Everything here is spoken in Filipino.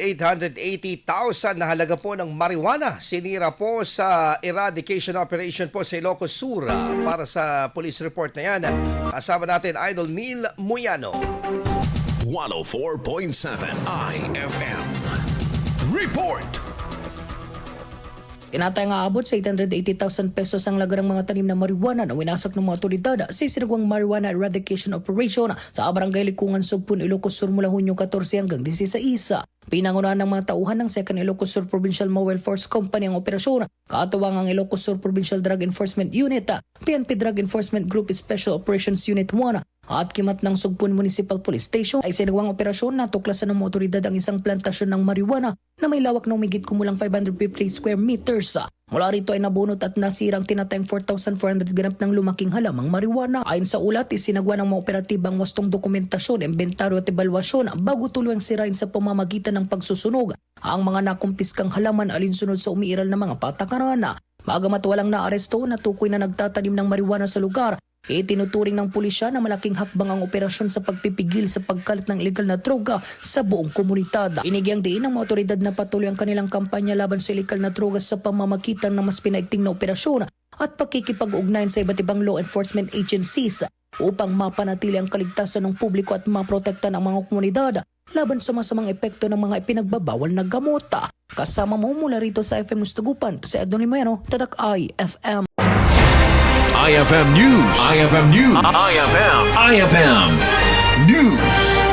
880,000 na halaga po ng marijuana sinira po sa eradication operation po sa Ilocos Sur. Para sa police report na yan, kasama natin Idol Neil Muyano. 104.7 IFM Report. Tinatay nga abot sa 880,000 pesos ang lagarang mga tanim na marijuana na winasak ng mga otoridad sa isinagawang marijuana eradication operation sa Barangay Likungan, Sugpun, Ilocos Sur mula Hunyo 14 hanggang 16. Pinangunahan ng mga tauhan ng 2nd Ilocos Sur Provincial Mobile Force Company ang operasyon. Katuwang ang Ilocos Sur Provincial Drug Enforcement Unit, PNP Drug Enforcement Group Special Operations Unit 1 at kimat ng Sugpun Municipal Police Station ay sinagawang operasyon na tuklasan ng mga otoridad ang isang plantasyon ng marijuana na may lawak ng umigit kumulang 550 square meters. Mula rito ay nabunot at nasirang tinatayang 4,400 ganap ng lumaking halamang marijuana. Ayon sa ulat, isinagwa ng mga operatibang wastong dokumentasyon, inventaryo at ebalwasyon bago tuluyang sirain sa pamamagitan ng pagsusunog ang mga nakumpiskang halaman alinsunod sa umiiral na mga patakaran. Bagamat walang naaresto, natukoy na nagtatanim ng marijuana sa lugar. Itinuturing ng pulisya na malaking hakbang ang operasyon sa pagpipigil sa pagkalat ng illegal na droga sa buong komunidad. Inigyang diin ng mga otoridad na patuloy ang kanilang kampanya laban sa illegal na droga sa pamamagitan ng mas pinaigting na operasyon at pakikipag-ugnayan sa iba't ibang law enforcement agencies upang mapanatili ang kaligtasan ng publiko at maprotektan ang mga komunidad laban sa masamang epekto ng mga ipinagbabawal na gamot. Kasama mo mula rito sa FM Mustugupan, sa Edwin Limero, Tadak IFM. IFM News. IFM News. IFM News.